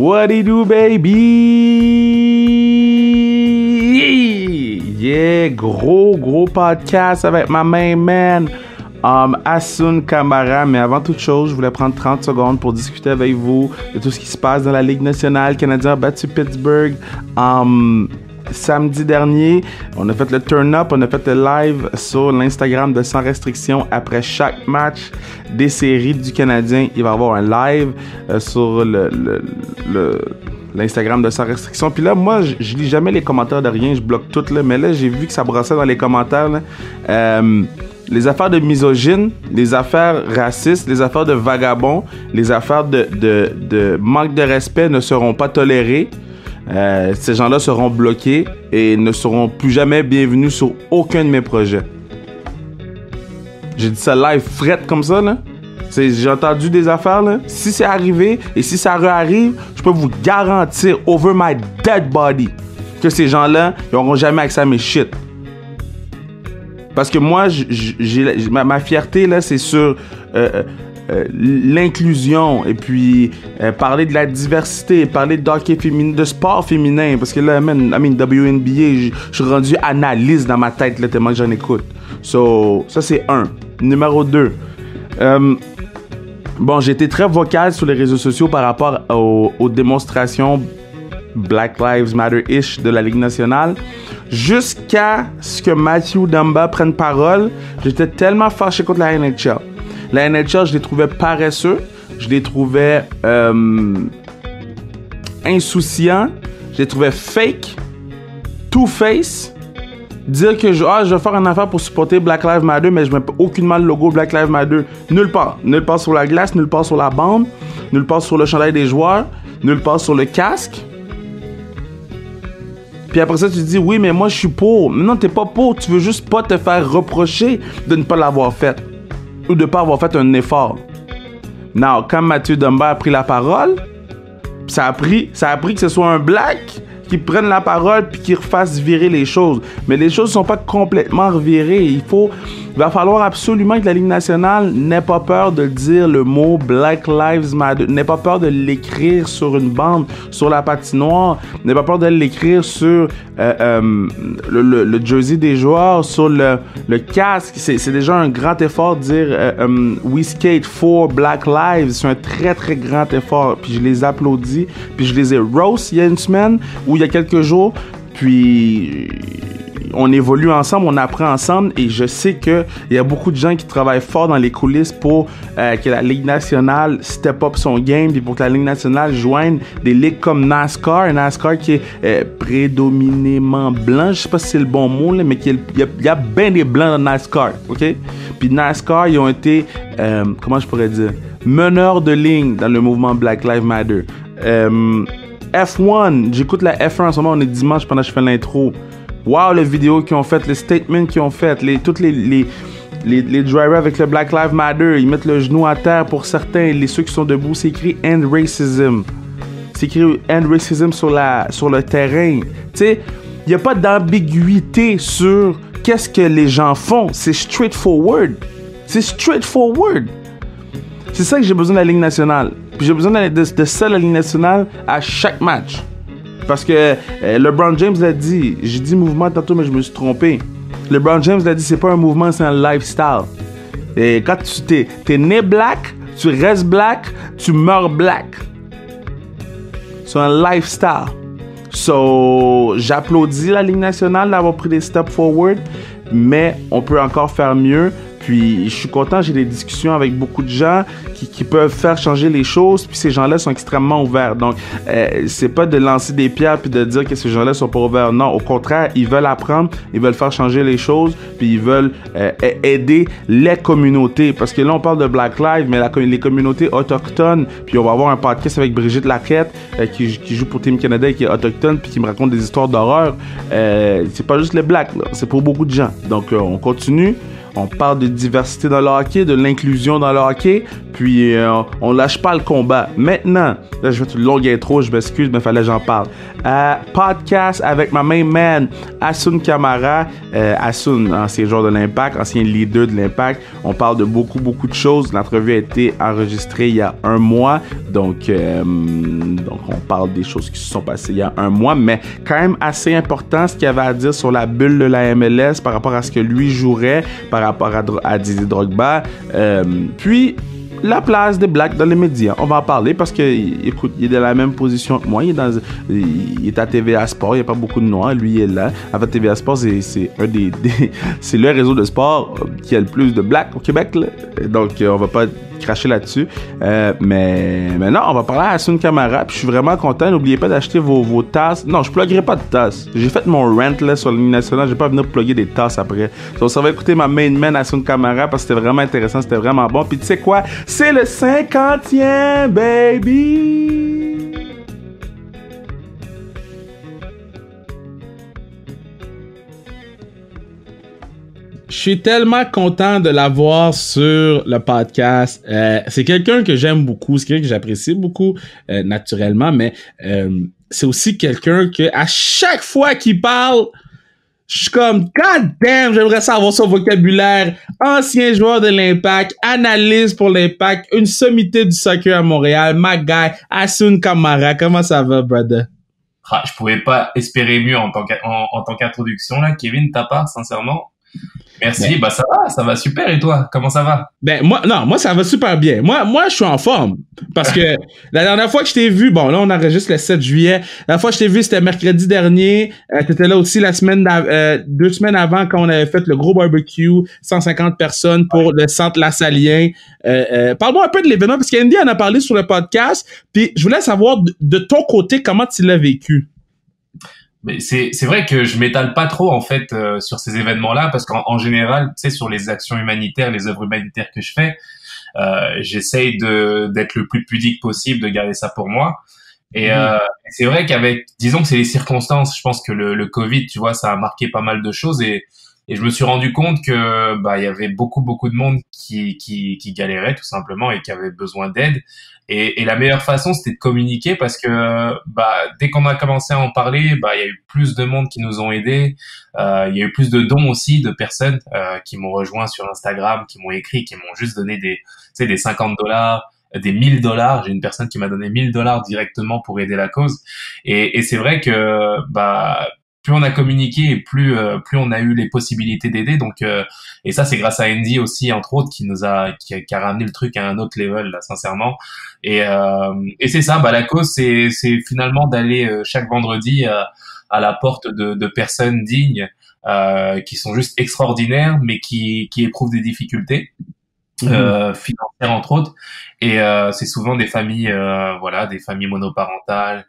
What it do, baby? Yeah, gros podcast avec ma main man, Hassoun Camara. Mais avant toute chose, je voulais prendre 30 secondes pour discuter avec vous de tout ce qui se passe dans la Ligue nationale. Canadien a battu Pittsburgh samedi dernier. On a fait le turn-up, on a fait le live sur l'Instagram de Sans Restriction après chaque match des séries du Canadien. Il va y avoir un live sur l'Instagram de Sans Restriction. Puis là, moi, je lis jamais les commentaires de rien, je bloque tout, là. Mais là, j'ai vu que ça brossait dans les commentaires, là. Les affaires de misogyne, les affaires racistes, les affaires de vagabonds, les affaires de manque de respect ne seront pas tolérées. Ces gens-là seront bloqués et ne seront plus jamais bienvenus sur aucun de mes projets. J'ai dit ça live fret comme ça, là. J'ai entendu des affaires, là. Si c'est arrivé et si ça réarrive, je peux vous garantir over my dead body que ces gens-là, ils n'auront jamais accès à mes shit. Parce que moi, ma fierté, là, c'est sur l'inclusion et puis parler de la diversité, parler de hockey féminin, de sport féminin. Parce que là, WNBA, je suis rendu analyste dans ma tête, là, tellement que j'en écoute. So, ça, c'est un. Numéro 2. Bon, j'ai été très vocal sur les réseaux sociaux par rapport aux démonstrations Black Lives Matter-ish de la Ligue nationale. Jusqu'à ce que Matthew Dumba prenne parole, j'étais tellement fâché contre la NHL. La NHL, je les trouvais paresseux, je les trouvais insouciants, je les trouvais fake, two-face. Dire que je vais faire une affaire pour supporter Black Lives Matter, mais je mets aucunement le logo Black Lives Matter nulle part. Nulle part sur la glace, nulle part sur la bande, nulle part sur le chandail des joueurs, nulle part sur le casque. Puis après ça, tu te dis, oui, mais moi, je suis pour. Mais non, t'es pas pour. Tu veux juste pas te faire reprocher de ne pas l'avoir fait. Ou de ne pas avoir fait un effort. Now, quand Mathieu Dumba a pris la parole, ça a pris que ce soit un black qui prenne la parole puis qui refasse virer les choses. Mais les choses ne sont pas complètement revirées. Il va falloir absolument que la Ligue nationale n'ait pas peur de dire le mot Black Lives Matter, n'ait pas peur de l'écrire sur une bande, sur la patinoire, n'ait pas peur de l'écrire sur le jersey des joueurs, sur le casque. C'est déjà un grand effort de dire We skate for Black Lives. C'est un très très grand effort. Puis je les applaudis. Puis je les ai roast il y a une semaine ou il y a quelques jours. Puis on évolue ensemble, on apprend ensemble et je sais qu'il y a beaucoup de gens qui travaillent fort dans les coulisses pour que la Ligue nationale step up son game puis pour que la Ligue nationale joigne des ligues comme NASCAR. NASCAR qui est prédominément blanc, je sais pas si c'est le bon mot, là, mais il y a bien des blancs dans NASCAR, ok? Puis NASCAR, ils ont été, comment je pourrais dire, meneurs de ligne dans le mouvement Black Lives Matter. F1, j'écoute la F1 en ce moment, on est dimanche pendant que je fais l'intro. Wow, les vidéos qu'ils ont faites, les statements qu'ils ont fait, toutes les drivers avec le Black Lives Matter, ils mettent le genou à terre pour certains, ceux qui sont debout, c'est écrit End Racism. C'est écrit End Racism sur le terrain. Tu sais, il n'y a pas d'ambiguïté sur qu'est-ce que les gens font. C'est straightforward. C'est straightforward. C'est ça que j'ai besoin de la Ligue nationale. Puis j'ai besoin de ça, la Ligue nationale, à chaque match. Parce que LeBron James l'a dit. J'ai dit mouvement tantôt, mais je me suis trompé. LeBron James l'a dit, c'est pas un mouvement, c'est un lifestyle. Et quand t'es né black, tu restes black, tu meurs black. C'est un lifestyle. So, j'applaudis la Ligue nationale d'avoir pris des steps forward, mais on peut encore faire mieux. Puis je suis content, j'ai des discussions avec beaucoup de gens qui peuvent faire changer les choses, puis ces gens-là sont extrêmement ouverts. Donc, c'est pas de lancer des pierres puis de dire que ces gens-là sont pas ouverts. Non, au contraire, ils veulent apprendre, ils veulent faire changer les choses, puis ils veulent aider les communautés. Parce que là, on parle de Black Lives, mais les communautés autochtones, puis on va avoir un podcast avec Brigitte Lacquette, qui joue pour Team Canada et qui est autochtone, puis qui me raconte des histoires d'horreur. C'est pas juste les Blacks, là, c'est pour beaucoup de gens. Donc, on continue. On parle de diversité dans le hockey, de l'inclusion dans le hockey, Puis on lâche pas le combat. Maintenant, là je fais une longue intro, je m'excuse, mais fallait que j'en parle. Podcast avec ma main man, Hassoun Camara. Hassoun, ancien joueur de l'Impact, ancien leader de l'Impact. On parle de beaucoup de choses. L'entrevue a été enregistrée il y a un mois. Donc on parle des choses qui se sont passées il y a un mois, mais quand même assez important ce qu'il avait à dire sur la bulle de la MLS par rapport à ce que lui jouerait, par rapport à Didier Drogba. Puis la place des Blacks dans les médias. On va en parler parce que, écoute, il est dans la même position que moi. Il est à TVA Sport. Il n'y a pas beaucoup de noirs. Lui, il est là. En fait, TVA Sport, c'est un c'est le réseau de sport qui a le plus de Blacks au Québec, là. Donc, on va pas cracher là-dessus. Mais non, on va parler à Hassoun Camara. Puis je suis vraiment content. N'oubliez pas d'acheter vos tasses. Non, je pluguerai pas de tasses. J'ai fait mon rant là sur la ligne nationale. Je vais pas venir plugger des tasses après. Donc, ça va écouter ma main man Hassoun Camara parce que c'était vraiment intéressant. C'était vraiment bon. Puis tu sais quoi? C'est le 50e, baby! Je suis tellement content de l'avoir sur le podcast. C'est quelqu'un que j'aime beaucoup, c'est quelqu'un que j'apprécie beaucoup naturellement, mais c'est aussi quelqu'un que à chaque fois qu'il parle, je suis comme, God damn, j'aimerais savoir son vocabulaire. Ancien joueur de l'Impact, analyste pour l'Impact, une sommité du soccer à Montréal, my guy, Hassoun Camara. Comment ça va, brother? Je pouvais pas espérer mieux en tant qu'introduction, là, Kevin, de ta part, sincèrement. Merci, ben, ça va super, et toi, comment ça va? Ben, moi, ça va super bien. Moi, je suis en forme. Parce que la dernière fois que je t'ai vu, bon, là, on enregistre le 7 juillet. La fois que je t'ai vu, c'était mercredi dernier. T'étais là aussi 2 semaines avant quand on avait fait le gros barbecue, 150 personnes pour le centre Lassalien. Parle-moi un peu de l'événement, parce qu'Andy en a parlé sur le podcast. Puis, je voulais savoir de ton côté, comment tu l'as vécu. Mais c'est vrai que je m'étale pas trop en fait sur ces événements-là parce qu'en général, tu sais, sur les actions humanitaires, les œuvres humanitaires que je fais, j'essaye d'être le plus pudique possible, de garder ça pour moi. Et c'est vrai disons que c'est les circonstances. Je pense que le Covid, tu vois, ça a marqué pas mal de choses et je me suis rendu compte que il y avait beaucoup de monde qui galérait tout simplement et qui avait besoin d'aide. Et la meilleure façon, c'était de communiquer parce que dès qu'on a commencé à en parler, il y a eu plus de monde qui nous ont aidés. Il y a eu plus de dons aussi de personnes qui m'ont rejoint sur Instagram, qui m'ont écrit, qui m'ont juste donné des $50, des $1000. J'ai une personne qui m'a donné $1000 directement pour aider la cause. Et c'est vrai que plus on a communiqué et plus on a eu les possibilités d'aider. Donc et ça c'est grâce à Andy aussi entre autres qui a ramené le truc à un autre level là sincèrement. Et c'est ça, la cause c'est finalement d'aller chaque vendredi à la porte de personnes dignes qui sont juste extraordinaires mais qui éprouvent des difficultés financières entre autres. Et c'est souvent des familles des familles monoparentales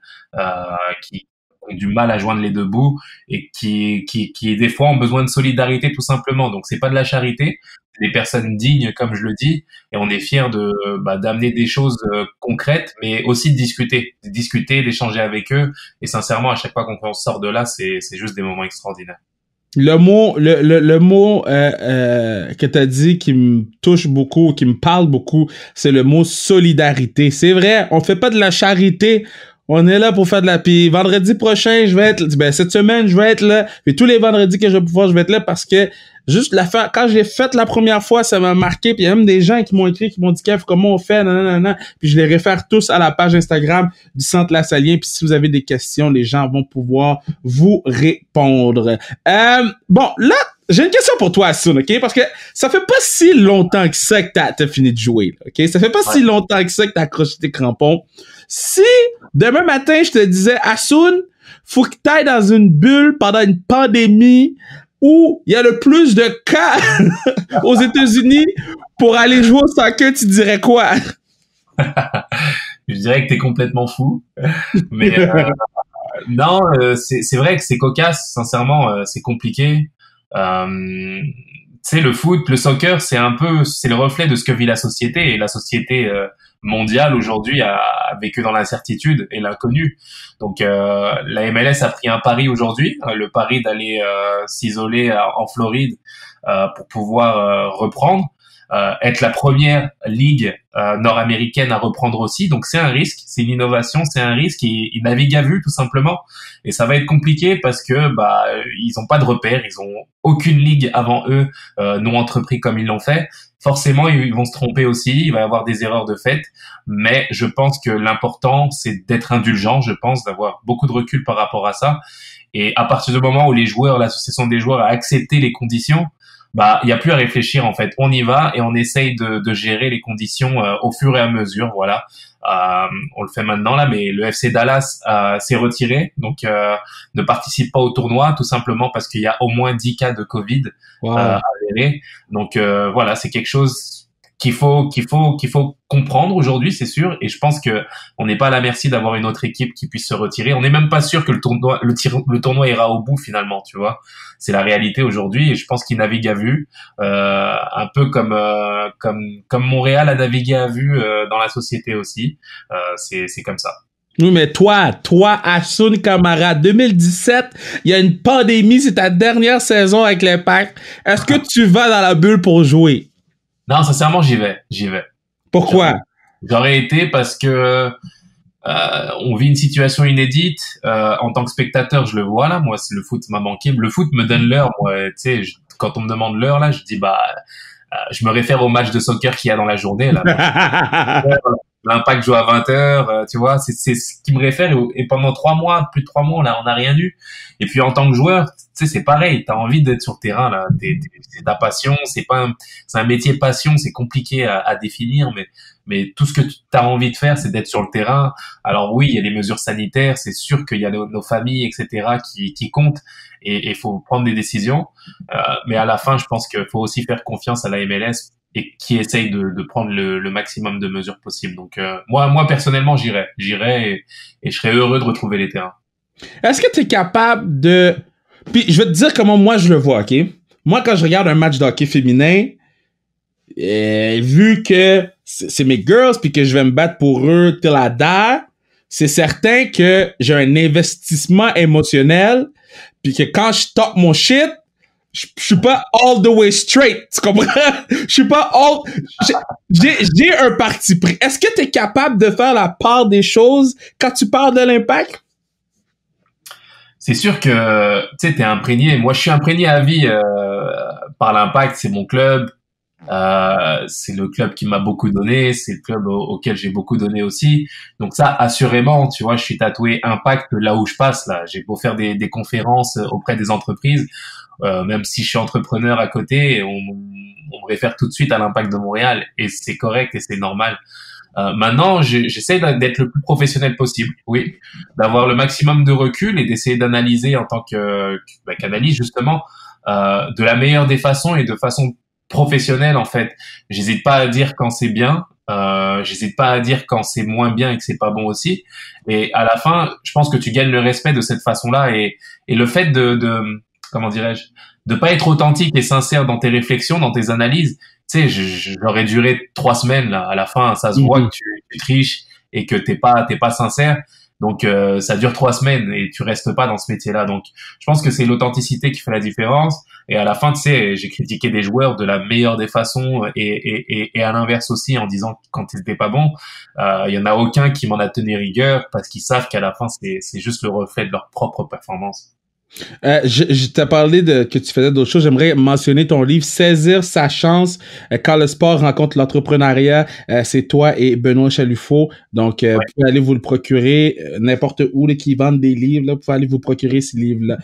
qui ont du mal à joindre les deux bouts et qui des fois ont besoin de solidarité tout simplement. Donc c'est pas de la charité, c'est des personnes dignes comme je le dis et on est fiers d'amener des choses concrètes mais aussi de discuter, d'échanger avec eux et sincèrement à chaque fois qu'on sort de là, c'est juste des moments extraordinaires. Le mot que t'as dit qui me touche beaucoup, qui me parle beaucoup, c'est le mot solidarité. C'est vrai, on fait pas de la charité. On est là pour faire de la... Puis vendredi prochain, je vais être... cette semaine, je vais être là. Puis tous les vendredis que je vais pouvoir, je vais être là parce que juste l'affaire... Quand je l'ai faite la première fois, ça m'a marqué. Puis il y a même des gens qui m'ont écrit, qui m'ont dit, Kev, comment on fait? Nanana. Puis je les réfère tous à la page Instagram du Centre Lassalien. Puis si vous avez des questions, les gens vont pouvoir vous répondre. Bon, là, j'ai une question pour toi, Hassoun, OK? Parce que ça fait pas si longtemps que ça que t'as fini de jouer, OK? Ça fait pas si longtemps que ça que t'as accroché tes crampons. Si demain matin, je te disais, Hassoun, faut que t'ailles dans une bulle pendant une pandémie où il y a le plus de cas aux États-Unis pour aller jouer au soccer, tu dirais quoi? Je dirais que t'es complètement fou. Mais non, c'est vrai que c'est cocasse, sincèrement, c'est compliqué. Tu sais, le foot, le soccer, c'est le reflet de ce que vit la société et la société mondiale aujourd'hui a vécu dans l'incertitude et l'inconnu. Donc la MLS a pris un pari aujourd'hui, le pari d'aller s'isoler en Floride pour pouvoir reprendre. être la première ligue nord-américaine à reprendre aussi. Donc c'est un risque, c'est une innovation, c'est un risque. Ils naviguent à vue tout simplement. Et ça va être compliqué parce que ils ont pas de repères, ils ont aucune ligue avant eux n'ont entrepris comme ils l'ont fait. Forcément, ils vont se tromper aussi, il va y avoir des erreurs de fait, mais je pense que l'important, c'est d'être indulgent, je pense, d'avoir beaucoup de recul par rapport à ça. Et à partir du moment où les joueurs, l'association des joueurs a accepté les conditions, il y a plus à réfléchir en fait. On y va et on essaye de gérer les conditions au fur et à mesure, voilà. On le fait maintenant là, mais le FC Dallas s'est retiré, donc ne participe pas au tournoi tout simplement parce qu'il y a au moins 10 cas de Covid avérés. Donc voilà, c'est quelque chose qu'il faut comprendre aujourd'hui, c'est sûr. Et je pense que on n'est pas à la merci d'avoir une autre équipe qui puisse se retirer. On n'est même pas sûr que le tournoi ira au bout finalement, tu vois. C'est la réalité aujourd'hui et je pense qu'ils naviguent à vue, un peu comme Montréal a navigué à vue dans la société aussi. C'est comme ça. Oui, mais toi, Hassoun Camara, 2017, il y a une pandémie, c'est ta dernière saison avec l'Impact. Est-ce que tu vas dans la bulle pour jouer? Non, sincèrement, j'y vais. Pourquoi? J'aurais été parce que on vit une situation inédite. En tant que spectateur, je le vois là. Moi, le foot m'a manqué. Le foot me donne l'heure. Moi, tu sais, quand on me demande l'heure là, je dis je me réfère au match de soccer qu'il y a dans la journée là. L'Impact joue à 20h, tu vois, c'est ce qui me réfère. Et pendant plus de 3 mois, là, on n'a rien eu. Et puis en tant que joueur, tu sais, c'est pareil. T'as envie d'être sur le terrain, là. C'est ta passion. C'est un métier passion. C'est compliqué à définir, mais tout ce que tu as envie de faire, c'est d'être sur le terrain. Alors oui, il y a les mesures sanitaires. C'est sûr qu'il y a nos familles, etc., qui comptent. Et il faut prendre des décisions. Mais à la fin, je pense qu'il faut aussi faire confiance à la MLS et qui essaye de prendre le maximum de mesures possibles. Donc moi personnellement, j'irai et je serais heureux de retrouver les terrains. Est-ce que tu es capable de... Puis je vais te dire comment moi je le vois, OK? Moi, quand je regarde un match de hockey féminin, vu que c'est mes girls puis que je vais me battre pour eux till I die, c'est certain que j'ai un investissement émotionnel puis que quand je talk mon shit, je suis pas all the way straight, tu comprends? Je suis pas j'ai un parti pris. Est-ce que tu es capable de faire la part des choses quand tu parles de l'Impact? C'est sûr que tu sais, t'es imprégné. Moi, je suis imprégné à vie par l'Impact. C'est mon club. C'est le club qui m'a beaucoup donné. C'est le club auquel j'ai beaucoup donné aussi. Donc ça, assurément, tu vois, je suis tatoué Impact là où je passe. Là, j'ai beau faire des conférences auprès des entreprises. Même si je suis entrepreneur à côté, on me réfère tout de suite à l'Impact de Montréal et c'est correct et c'est normal. Maintenant, j'essaie d'être le plus professionnel possible, oui, d'avoir le maximum de recul et d'essayer d'analyser en tant qu'analyste justement de la meilleure des façons et de façon professionnelle en fait. J'hésite pas à dire quand c'est bien, j'hésite pas à dire quand c'est moins bien et que c'est pas bon aussi. Et à la fin, je pense que tu gagnes le respect de cette façon-là et le fait de comment dirais-je, de pas être authentique et sincère dans tes réflexions, dans tes analyses. Tu sais, j'aurais duré 3 semaines là. À la fin, ça se voit que tu triches et que t'es pas sincère. Donc ça dure 3 semaines et tu restes pas dans ce métier-là. Donc je pense que c'est l'authenticité qui fait la différence. Et à la fin, tu sais, j'ai critiqué des joueurs de la meilleure des façons et à l'inverse aussi en disant quand ils étaient pas bons. Il y en a aucun qui m'en a tenu rigueur parce qu'ils savent qu'à la fin c'est juste le reflet de leur propre performance. Je t'ai parlé que tu faisais d'autres choses. J'aimerais mentionner ton livre Saisir sa chance quand le sport rencontre l'entrepreneuriat. C'est toi et Benoît Chalouffault. Donc, vous pouvez aller vous le procurer n'importe où là, qui vendent des livres. Là, vous pouvez aller vous procurer ces livres-là.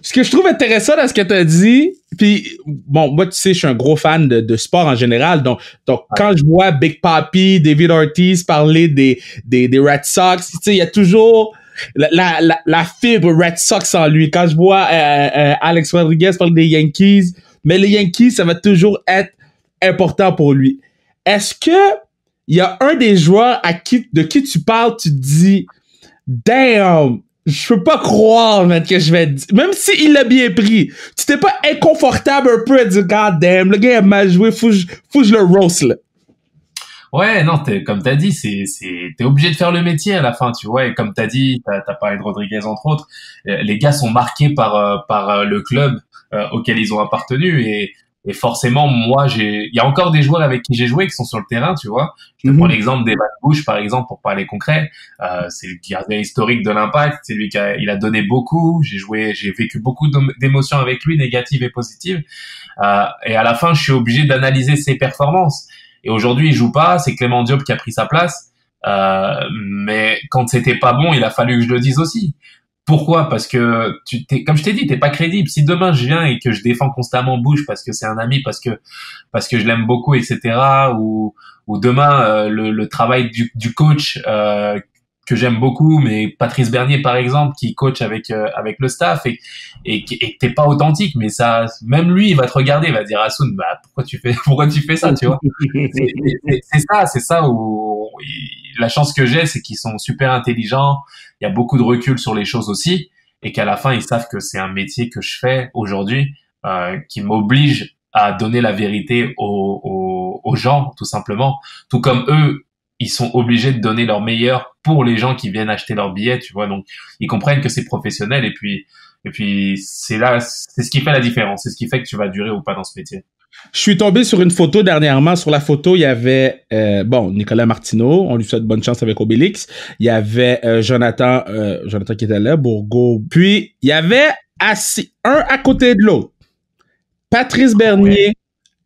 Ce que je trouve intéressant dans ce que tu as dit, puis bon, moi tu sais, je suis un gros fan de sport en général. Donc quand je vois Big Papi, David Ortiz parler des Red Sox, tu sais, il y a toujours la fibre Red Sox en lui. Quand je vois Alex Rodriguez parler des Yankees, mais les Yankees, ça va toujours être important pour lui. Est-ce que il y a un des joueurs de qui tu parles, tu te dis damn, je peux pas croire man, que je vais dire, même s'il l'a bien pris, tu t'es pas inconfortable un peu à dire god damn, le gars a mal joué, faut que je le roast là. Ouais, non, comme t'as dit, t'es obligé de faire le métier à la fin, tu vois. Et comme t'as dit, t'as parlé de Rodriguez entre autres. Les gars sont marqués par le club auquel ils ont appartenu. Et Et forcément, moi, il y a encore des joueurs avec qui j'ai joué qui sont sur le terrain, tu vois. Je te prends l'exemple d'Evan Bush, par exemple, pour parler concret. C'est le gardien historique de l'Impact. C'est lui il a donné beaucoup. J'ai vécu beaucoup d'émotions avec lui, négatives et positives. Et à la fin, je suis obligé d'analyser ses performances. Et aujourd'hui, il joue pas. C'est Clément Diop qui a pris sa place. Mais quand c'était pas bon, il a fallu que je le dise aussi. Pourquoi? Parce que comme je t'ai dit, t'es pas crédible. Si demain je viens et que je défends constamment Bush parce que c'est un ami, parce que je l'aime beaucoup, etc. Ou demain le travail du coach que j'aime beaucoup, mais Patrice Bernier par exemple, qui coach avec le staff et que t'es pas authentique, mais ça, même lui, il va te regarder, il va dire Hassoun, bah pourquoi tu fais ça, tu vois? C'est ça où la chance que j'ai, c'est qu'ils sont super intelligents. Il y a beaucoup de recul sur les choses aussi, et qu'à la fin, ils savent que c'est un métier que je fais aujourd'hui, qui m'oblige à donner la vérité aux gens, tout simplement. Tout comme eux, ils sont obligés de donner leur meilleur pour les gens qui viennent acheter leurs billets, tu vois. Donc, ils comprennent que c'est professionnel, et puis c'est ce qui fait la différence. C'est ce qui fait que tu vas durer ou pas dans ce métier. Je suis tombé sur une photo dernièrement. Sur la photo, il y avait Nicolas Martineau. On lui souhaite bonne chance avec Obélix. Il y avait Jonathan qui était là, Bourgault. Puis, il y avait assis un à côté de l'autre. Patrice Bernier,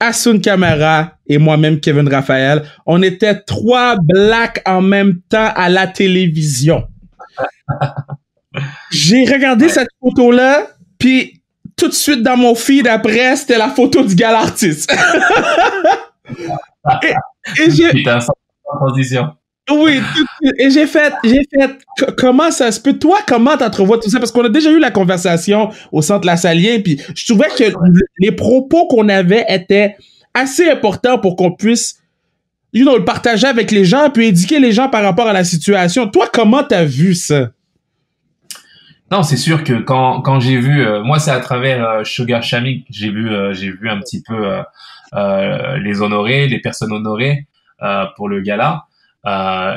Hassoun Camara et moi-même, Kevin Raphaël. On était 3 blacks en même temps à la télévision. J'ai regardé cette photo-là, puis tout de suite dans mon feed après, c'était la photo du gars l'artiste. et j'ai... Putain, sans transition. Oui, et j'ai fait, comment ça se peut? Toi, comment t'entrevois tout ça? Parce qu'on a déjà eu la conversation au Centre La Saline, puis je trouvais que les propos qu'on avait étaient assez importants pour qu'on puisse, le partager avec les gens, puis éduquer les gens par rapport à la situation. Toi, comment t'as vu ça? Non, c'est sûr que quand j'ai vu, moi c'est à travers Sugar Shamik, j'ai vu un petit peu les personnes honorées pour le gala,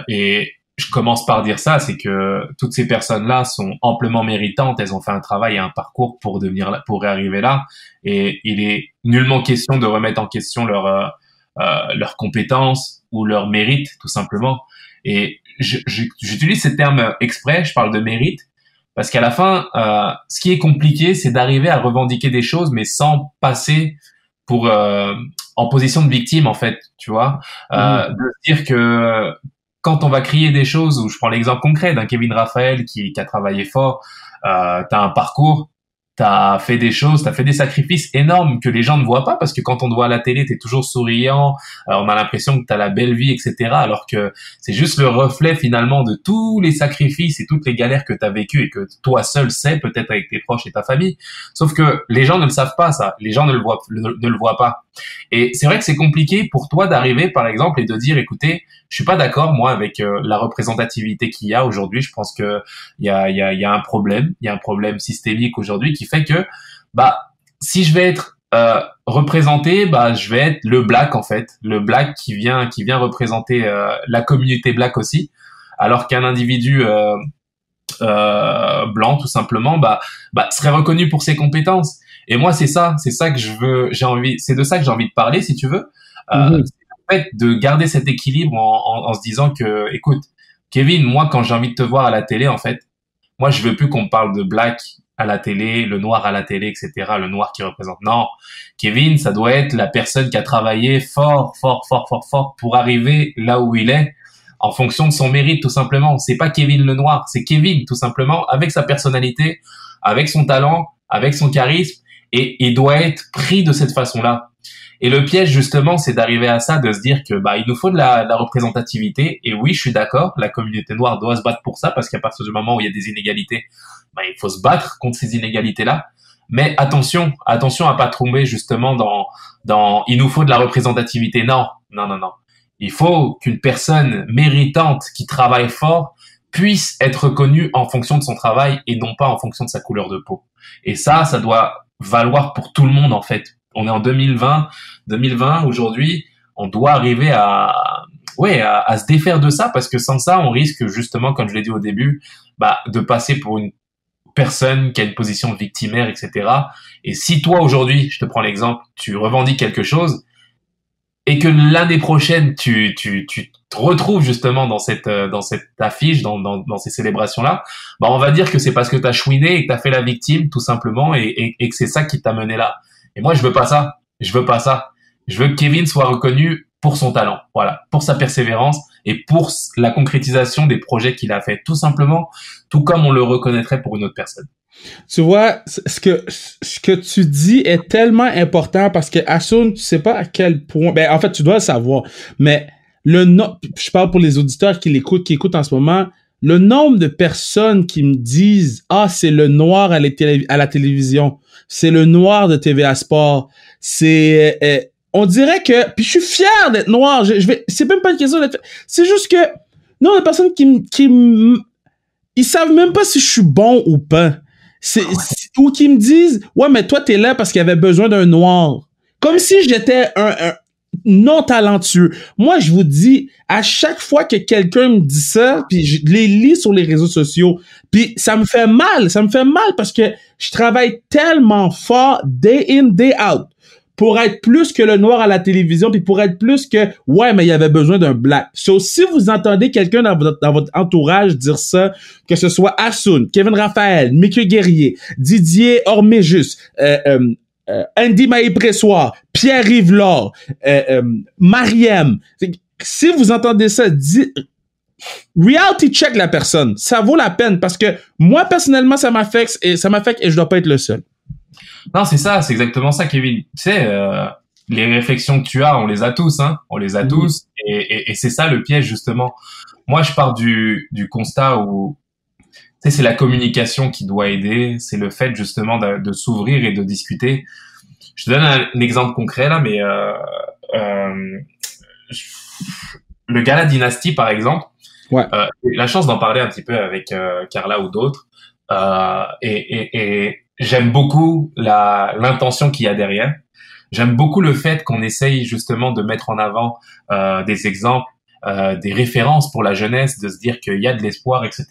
et je commence par dire ça, c'est que toutes ces personnes-là sont amplement méritantes, elles ont fait un travail et un parcours pour arriver là, et il est nullement question de remettre en question leurs compétences ou leur mérite, tout simplement. Et j'utilise ces termes exprès, je parle de mérite, parce qu'à la fin, ce qui est compliqué, c'est d'arriver à revendiquer des choses, mais sans passer pour en position de victime, en fait, tu vois. De dire que quand on va crier des choses, ou je prends l'exemple concret d'un Kevin Raphaël qui a travaillé fort, t'as un parcours, t'as fait des choses, t'as fait des sacrifices énormes que les gens ne voient pas, parce que quand on te voit à la télé, t'es toujours souriant, on a l'impression que t'as la belle vie, etc. Alors que c'est juste le reflet finalement de tous les sacrifices et toutes les galères que t'as vécues et que toi seul sais, peut-être avec tes proches et ta famille. Sauf que les gens ne le savent pas, ça. Les gens ne le voient pas. Et c'est vrai que c'est compliqué pour toi d'arriver, par exemple, et de dire, écoutez, je suis pas d'accord, moi, avec la représentativité qu'il y a aujourd'hui. Je pense que il y a un problème systémique aujourd'hui qui fait que, si je vais être représenté, je vais être le black, en fait, le black qui vient représenter la communauté black aussi, alors qu'un individu blanc, tout simplement, serait reconnu pour ses compétences. Et moi, c'est ça que c'est de ça que j'ai envie de parler, si tu veux. En fait, de garder cet équilibre en se disant que, écoute, Kevin, moi, quand j'ai envie de te voir à la télé, en fait, moi, je veux plus qu'on me parle de black à la télé, le noir à la télé, etc., le noir qui représente. Non, Kevin, ça doit être la personne qui a travaillé fort pour arriver là où il est, en fonction de son mérite, tout simplement. C'est pas Kevin le noir, c'est Kevin, tout simplement, avec sa personnalité, avec son talent, avec son charisme, et il doit être pris de cette façon-là. Et le piège, justement, c'est d'arriver à ça, de se dire que il nous faut de la représentativité. Et oui, je suis d'accord, la communauté noire doit se battre pour ça, parce qu'à partir du moment où il y a des inégalités, il faut se battre contre ces inégalités-là. Mais attention à pas tomber justement dans il nous faut de la représentativité. Non. Il faut qu'une personne méritante qui travaille fort puisse être reconnue en fonction de son travail et non pas en fonction de sa couleur de peau. Et ça doit valoir pour tout le monde, en fait. On est en 2020 aujourd'hui, on doit arriver à se défaire de ça, parce que sans ça, on risque justement, comme je l'ai dit au début, de passer pour personne qui a une position victimaire, etc. Et si toi, aujourd'hui, je te prends l'exemple, tu revendiques quelque chose, et que l'année prochaine, tu te retrouves justement dans cette affiche, dans ces célébrations-là, bah, on va dire que c'est parce que t'as chouiné et que t'as fait la victime, tout simplement, et que c'est ça qui t'a mené là. Et moi, je veux pas ça. Je veux pas ça. Je veux que Kevin soit reconnu pour son talent. Voilà. Pour sa persévérance et pour la concrétisation des projets qu'il a fait. Tout simplement, tout comme on le reconnaîtrait pour une autre personne. Tu vois, ce que tu dis est tellement important parce que Hassoun, tu sais pas à quel point, ben, en fait, tu dois le savoir, mais je parle pour les auditeurs qui écoutent en ce moment, le nombre de personnes qui me disent, ah, c'est le noir à la télévision, c'est le noir de TVA Sport, on dirait que, puis je suis fier d'être noir, c'est même pas une question d'être, c'est juste que, non, les personnes ils savent même pas si je suis bon ou pas. Ou qui me disent, ouais, mais toi, t'es là parce qu'il y avait besoin d'un noir. Comme si j'étais un non talentueux. Moi, je vous dis, à chaque fois que quelqu'un me dit ça, puis je les lis sur les réseaux sociaux, puis ça me fait mal parce que je travaille tellement fort, day in, day out, pour être plus que le noir à la télévision, puis pour être plus que, ouais, mais il y avait besoin d'un black. So, si vous entendez quelqu'un dans votre entourage dire ça, que ce soit Hassoun, Kevin Raphaël, Mickey Guerrier, Didier Orméjus, Andy Maé-Pressoir, Pierre-Yves Laure, Mariem, si vous entendez ça, reality check la personne. Ça vaut la peine parce que moi, personnellement, ça m'affecte et je dois pas être le seul. Non, c'est ça, c'est exactement ça, Kevin. Tu sais, les réflexions que tu as, on les a tous, hein. On les a tous. Et c'est ça le piège, justement. Moi, je pars du constat où, tu sais, c'est la communication qui doit aider. C'est le fait, justement, de s'ouvrir et de discuter. Je te donne un exemple concret, là, mais, le Gala Dynasty, par exemple. Ouais. J'ai eu la chance d'en parler un petit peu avec, Carla ou d'autres. Et j'aime beaucoup l'intention qu'il y a derrière. J'aime beaucoup le fait qu'on essaye justement de mettre en avant des exemples, des références pour la jeunesse, de se dire qu'il y a de l'espoir, etc.,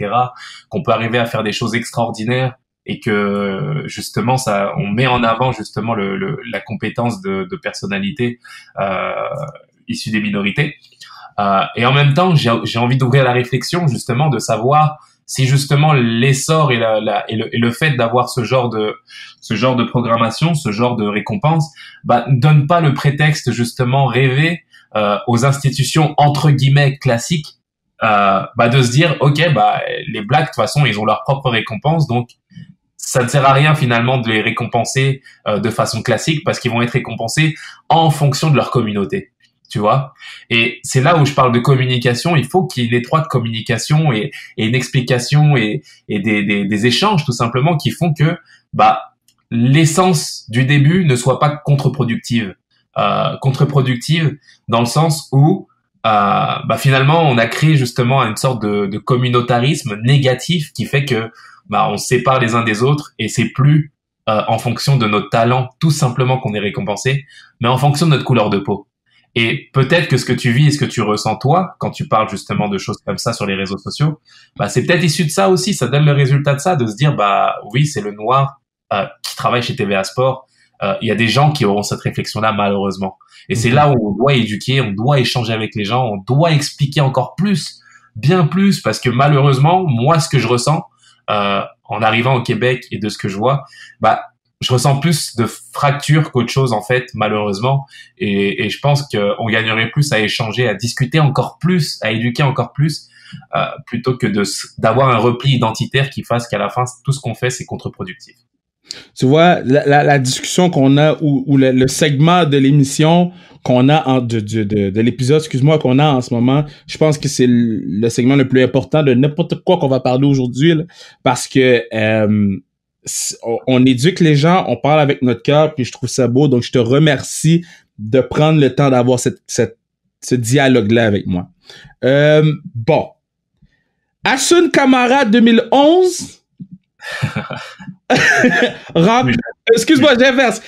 qu'on peut arriver à faire des choses extraordinaires et que justement on met en avant justement la compétence de personnalité issue des minorités. Et en même temps, j'ai envie d'ouvrir la réflexion justement de savoir si justement l'essor et le fait d'avoir ce genre de programmation, ce genre de récompense, bah, ne donne pas le prétexte justement rêvé aux institutions entre guillemets classiques, bah, de se dire ok, bah, les blacks de toute façon ils ont leur propre récompense, donc ça ne sert à rien finalement de les récompenser de façon classique parce qu'ils vont être récompensés en fonction de leur communauté. Tu vois, et c'est là où je parle de communication. Il faut qu'il y ait une étroite communication et une explication et des échanges tout simplement qui font que bah l'essence du début ne soit pas contre-productive, dans le sens où bah finalement on a créé justement une sorte de communautarisme négatif qui fait que bah on se sépare les uns des autres et c'est plus en fonction de notre talent tout simplement qu'on est récompensé, mais en fonction de notre couleur de peau. Et peut-être que ce que tu vis et ce que tu ressens toi, quand tu parles justement de choses comme ça sur les réseaux sociaux, bah c'est peut-être issu de ça aussi. Ça donne le résultat de ça, de se dire bah oui, c'est le noir qui travaille chez TVA Sport. Il y a des gens qui auront cette réflexion-là malheureusement. Et c'est là où on doit éduquer, on doit échanger avec les gens, on doit expliquer encore plus, bien plus, parce que malheureusement, moi, ce que je ressens en arrivant au Québec et de ce que je vois, bah je ressens plus de fractures qu'autre chose en fait, malheureusement, et je pense qu'on gagnerait plus à échanger, à discuter encore plus, à éduquer encore plus, plutôt que d'avoir un repli identitaire qui fasse qu'à la fin tout ce qu'on fait c'est contre-productif. Tu vois, la discussion qu'on a ou le segment de l'émission qu'on a de l'épisode, excuse-moi, qu'on a en ce moment, je pense que c'est le segment le plus important de n'importe quoi qu'on va parler aujourd'hui, là, parce que on éduque les gens, on parle avec notre cœur, puis je trouve ça beau, donc je te remercie de prendre le temps d'avoir ce dialogue-là avec moi. Bon. Hassoun Camara 2011. Excuse-moi, j'inverse.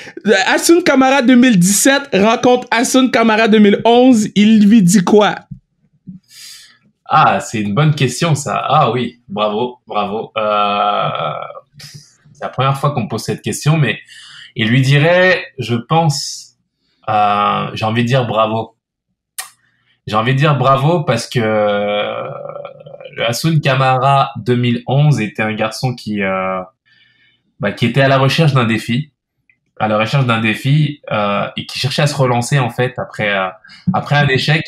Hassoun Camara 2017 rencontre Hassoun Camara 2011. Il lui dit quoi? Ah, c'est une bonne question, ça. Ah oui, bravo. c'est la première fois qu'on me pose cette question, mais il lui dirait, je pense, j'ai envie de dire bravo. J'ai envie de dire bravo parce que le Hassoun Camara 2011 était un garçon qui était à la recherche d'un défi, et qui cherchait à se relancer en fait après un échec,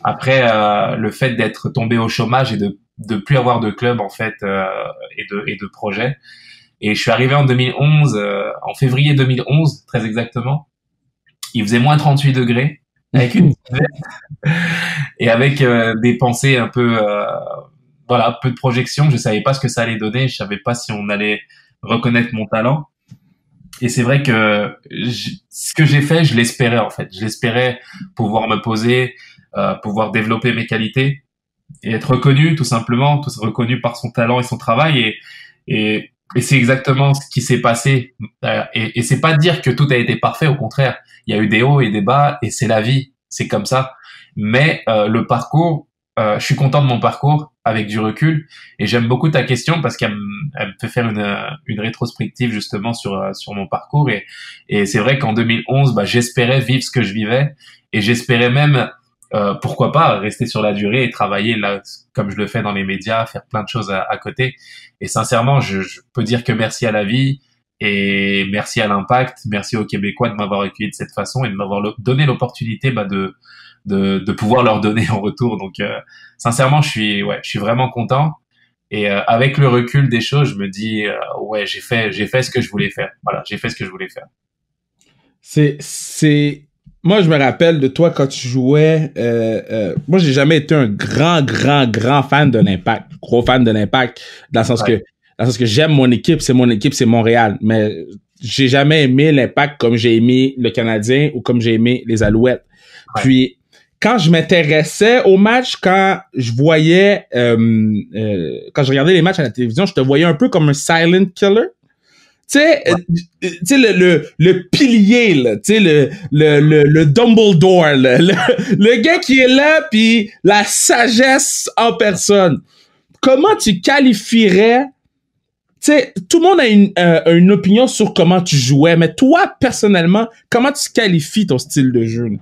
après le fait d'être tombé au chômage et de plus avoir de club en fait et de projet. Et je suis arrivé en 2011, en février 2011 très exactement. Il faisait moins 38 degrés avec une petite veste et avec des pensées un peu voilà, peu de projection. Je savais pas ce que ça allait donner, je savais pas si on allait reconnaître mon talent. Et c'est vrai que ce que j'ai fait, je l'espérais en fait. Je l'espérais pouvoir me poser, pouvoir développer mes qualités et être reconnu tout simplement, reconnu par son talent et son travail. Et c'est exactement ce qui s'est passé. Et c'est pas dire que tout a été parfait, au contraire. Il y a eu des hauts et des bas et c'est la vie, c'est comme ça. Mais le parcours, je suis content de mon parcours avec du recul et j'aime beaucoup ta question parce qu'elle me fait faire une rétrospective justement sur mon parcours et c'est vrai qu'en 2011 j'espérais vivre ce que je vivais et j'espérais même pourquoi pas rester sur la durée et travailler là comme je le fais dans les médias, faire plein de choses à côté et sincèrement je peux dire que merci à la vie et merci à l'Impact, merci aux Québécois de m'avoir accueilli de cette façon et de m'avoir donné l'opportunité de pouvoir leur donner en retour. Donc sincèrement, je suis vraiment content et avec le recul des choses, je me dis ouais, j'ai fait ce que je voulais faire. Voilà, j'ai fait ce que je voulais faire. C'est moi je me rappelle de toi quand tu jouais moi j'ai jamais été un grand fan de l'Impact, gros fan de l'Impact dans le sens que j'aime mon équipe, c'est Montréal, mais j'ai jamais aimé l'Impact comme j'ai aimé le Canadien ou comme j'ai aimé les Alouettes. Ouais. Puis quand je m'intéressais au match, quand je voyais, quand je regardais les matchs à la télévision, je te voyais un peu comme un silent killer. Tu sais, le pilier, là, tu sais, le Dumbledore, là, le gars qui est là, puis la sagesse en personne. Comment tu qualifierais, tu sais, tout le monde a une opinion sur comment tu jouais, mais toi, personnellement, comment tu qualifies ton style de jeu, là?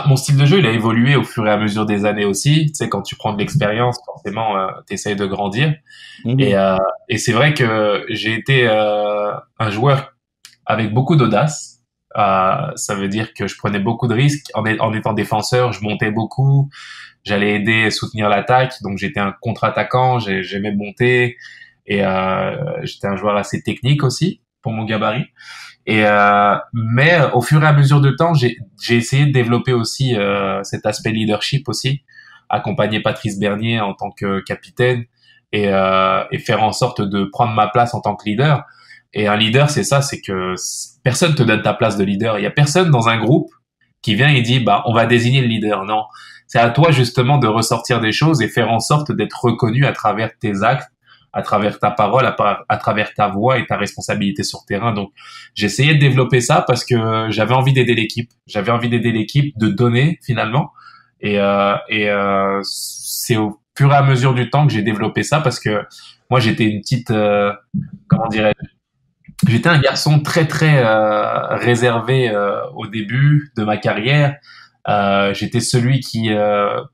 Mon style de jeu, il a évolué au fur et à mesure des années aussi. Tu sais, quand tu prends de l'expérience, forcément, t'essayes de grandir. Et c'est vrai que j'ai été un joueur avec beaucoup d'audace. Ça veut dire que je prenais beaucoup de risques. En étant défenseur, je montais beaucoup. J'allais aider, soutenir l'attaque. Donc, j'étais un contre-attaquant. J'aimais monter. Et j'étais un joueur assez technique aussi, pour mon gabarit. Mais au fur et à mesure de temps, j'ai essayé de développer aussi cet aspect leadership aussi, accompagner Patrice Bernier en tant que capitaine et faire en sorte de prendre ma place en tant que leader. Et un leader, c'est ça, c'est que personne te donne ta place de leader. Il y a personne dans un groupe qui vient et dit on va désigner le leader. Non, c'est à toi justement de ressortir des choses et faire en sorte d'être reconnu à travers tes actes, à travers ta parole, à travers ta voix et ta responsabilité sur terrain. Donc, j'essayais de développer ça parce que j'avais envie d'aider l'équipe. J'avais envie d'aider l'équipe, de donner finalement. Et c'est au fur et à mesure du temps que j'ai développé ça parce que moi, j'étais une petite, comment dirais-je, j'étais un garçon très réservé au début de ma carrière. J'étais celui qui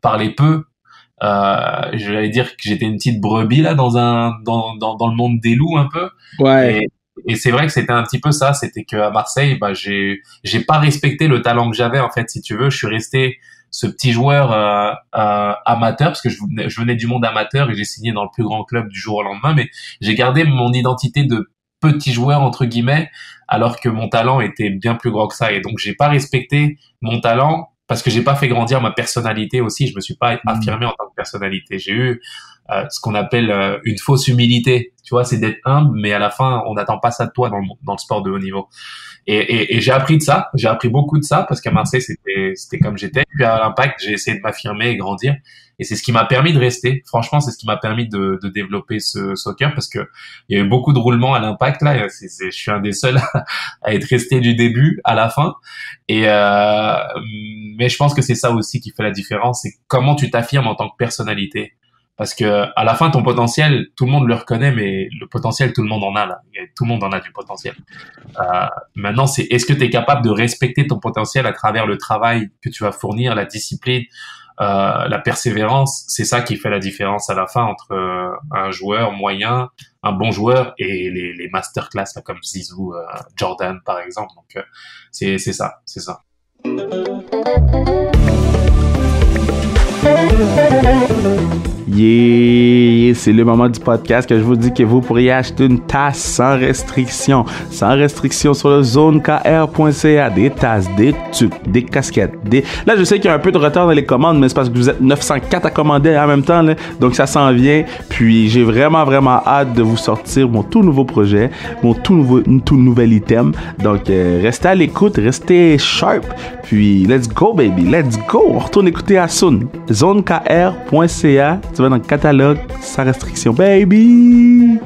parlait peu. J'allais dire que j'étais une petite brebis là dans le monde des loups un peu. Ouais. Et c'est vrai que c'était un petit peu ça, c'était qu'à Marseille, j'ai pas respecté le talent que j'avais en fait, si tu veux. Je suis resté ce petit joueur amateur parce que je venais du monde amateur et j'ai signé dans le plus grand club du jour au lendemain, mais j'ai gardé mon identité de petit joueur entre guillemets, alors que mon talent était bien plus grand que ça. Et donc j'ai pas respecté mon talent. Parce que j'ai pas fait grandir ma personnalité aussi, je me suis pas affirmé en tant que personnalité. J'ai eu ce qu'on appelle une fausse humilité. Tu vois, c'est d'être humble, mais à la fin, on n'attend pas ça de toi dans le sport de haut niveau. Et j'ai appris de ça, j'ai appris beaucoup de ça parce qu'à Marseille, c'était comme j'étais. Puis à l'Impact, j'ai essayé de m'affirmer et grandir. Et c'est ce qui m'a permis de rester. Franchement, c'est ce qui m'a permis de développer ce soccer parce que il y a eu beaucoup de roulements à l'Impact là. Je suis un des seuls à être resté du début à la fin. Mais je pense que c'est ça aussi qui fait la différence. C'est comment tu t'affirmes en tant que personnalité. Parce que à la fin, ton potentiel, tout le monde le reconnaît, mais le potentiel, tout le monde en a là. Tout le monde en a du potentiel. Maintenant, est-ce que tu es capable de respecter ton potentiel à travers le travail que tu vas fournir, la discipline, la persévérance? C'est ça qui fait la différence à la fin entre un joueur moyen, un bon joueur et les masterclass là, comme Zizou, Jordan par exemple. Donc c'est ça. Yeah, c'est le moment du podcast que je vous dis que vous pourriez acheter une tasse sans restriction sur le zonekr.ca, des tasses, des tucs, des casquettes, Là, je sais qu'il y a un peu de retard dans les commandes, mais c'est parce que vous êtes 904 à commander en même temps, là, donc ça s'en vient. Puis j'ai vraiment hâte de vous sortir mon tout nouveau projet, mon tout nouvel item. Donc restez à l'écoute, restez sharp. Puis let's go baby, let's go. On retourne écouter Asun, zonekr.ca. Tu vas dans le catalogue sans restriction, baby!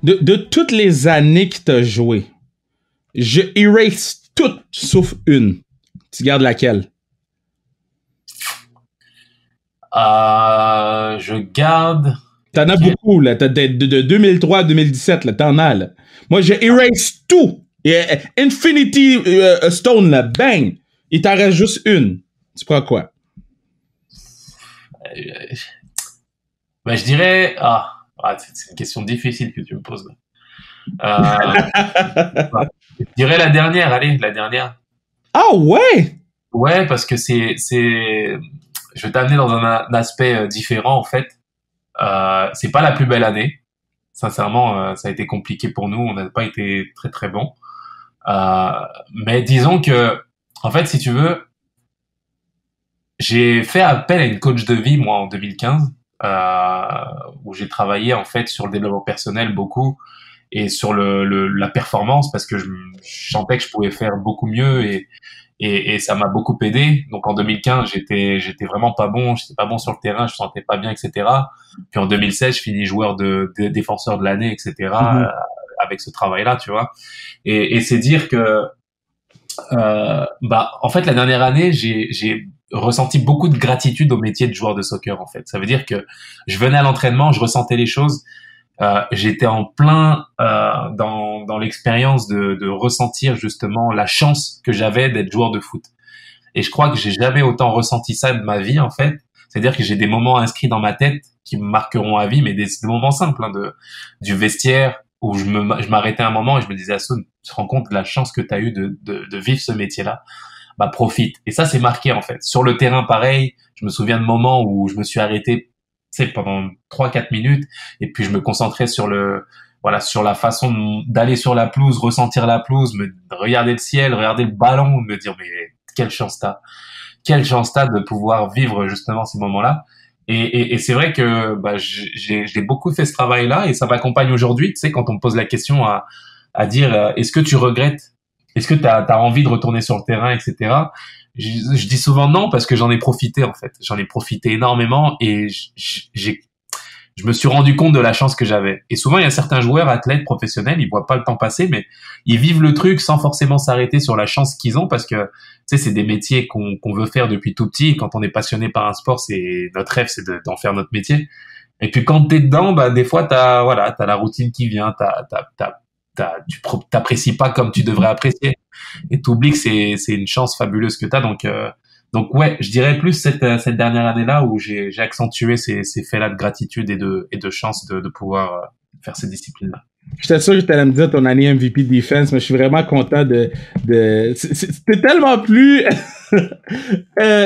De toutes les années que tu as joué, je erase toutes sauf une. Tu gardes laquelle? Je garde... T'en as beaucoup, là. De 2003 à 2017, là. T'en as, là. Moi, je erase tout. Infinity Stone, là. Bang! Il t'en reste juste une. Tu prends quoi? Ben, je dirais... c'est une question difficile que tu me poses. Je dirais la dernière, allez, la dernière. Ah ouais? Ouais, parce que je vais t'amener dans un aspect différent, en fait. C'est pas la plus belle année. Sincèrement, ça a été compliqué pour nous. On n'a pas été très, très bons. Mais disons que, en fait, si tu veux, j'ai fait appel à une coach de vie, moi, en 2015, où j'ai travaillé, en fait, sur le développement personnel beaucoup et sur la performance parce que je sentais que je pouvais faire beaucoup mieux et ça m'a beaucoup aidé. Donc, en 2015, j'étais vraiment pas bon. J'étais pas bon sur le terrain. Je me sentais pas bien, etc. Puis, en 2016, je finis joueur de défenseur de l'année, etc. Avec ce travail-là, tu vois. Et c'est dire que, en fait, la dernière année, j'ai ressenti beaucoup de gratitude au métier de joueur de soccer, en fait. Ça veut dire que je venais à l'entraînement, je ressentais les choses, j'étais en plein dans l'expérience de ressentir justement la chance que j'avais d'être joueur de foot. Et je crois que j'ai jamais autant ressenti ça de ma vie, en fait. C'est-à-dire que j'ai des moments inscrits dans ma tête qui me marqueront à vie, mais des moments simples, hein, du vestiaire, où je m'arrêtais un moment et je me disais, Asun, tu te rends compte de la chance que tu as eu de vivre ce métier-là? Bah, profite. Et ça, c'est marqué, en fait. Sur le terrain, pareil, je me souviens de moments où je me suis arrêté, tu sais, pendant 3-4 minutes, et puis je me concentrais sur la façon d'aller sur la pelouse, ressentir la pelouse, regarder le ciel, regarder le ballon, me dire, mais quelle chance t'as de pouvoir vivre justement ces moments-là. Et c'est vrai que j'ai beaucoup fait ce travail-là et ça m'accompagne aujourd'hui. Tu sais, quand on me pose la question à dire est-ce que tu regrettes, est-ce que t'as envie de retourner sur le terrain, etc. Je dis souvent non parce que j'en ai profité en fait. J'en ai profité énormément et je me suis rendu compte de la chance que j'avais. Et souvent, il y a certains joueurs, athlètes, professionnels, ils voient pas le temps passer, mais ils vivent le truc sans forcément s'arrêter sur la chance qu'ils ont parce que, tu sais, c'est des métiers qu'on veut faire depuis tout petit. Quand on est passionné par un sport, c'est notre rêve, c'est d'en faire notre métier. Et puis quand t'es dedans, des fois, t'as la routine qui vient, tu t'apprécies pas comme tu devrais apprécier. Et t'oublies que c'est une chance fabuleuse que t'as. Donc ouais, je dirais plus cette dernière année-là où j'ai accentué ces faits-là de gratitude et de chance de pouvoir faire ces disciplines-là. J'étais sûr que tu allais me dire ton année MVP Defense, mais je suis vraiment content c'était tellement plus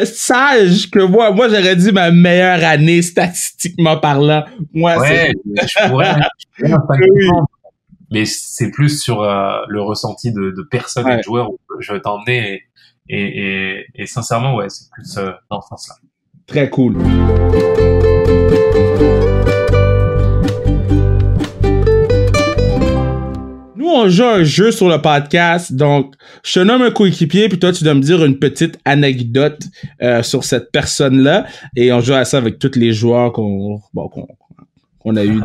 sage que moi. Moi, j'aurais dit ma meilleure année statistiquement parlant. Moi, ouais, je pourrais mais c'est plus sur le ressenti de personnes et de joueurs où je vais t'emmener et sincèrement, ouais, c'est plus dans ce sens-là. Très cool. Nous, on joue un jeu sur le podcast, donc je te nomme un coéquipier, puis toi, tu dois me dire une petite anecdote sur cette personne-là, et on joue à ça avec tous les joueurs qu'on a eu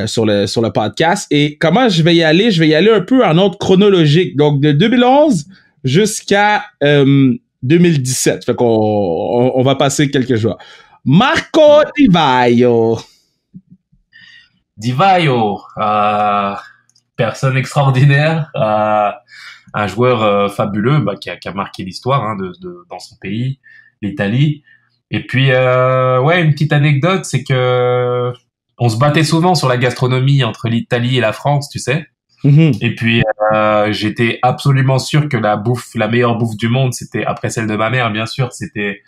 sur le podcast. Et comment je vais y aller? Je vais y aller un peu en ordre chronologique. Donc, de 2011 jusqu'à 2017. Fait qu'on va passer quelques joueurs. Marco Di Vaio. Di Vaio, personne extraordinaire, un joueur fabuleux qui a marqué l'histoire hein, dans son pays, l'Italie. Et puis, ouais, une petite anecdote, c'est que on se battait souvent sur la gastronomie entre l'Italie et la France, tu sais. Mm-hmm. Et puis, j'étais absolument sûr que la meilleure bouffe du monde, c'était après celle de ma mère, bien sûr, c'était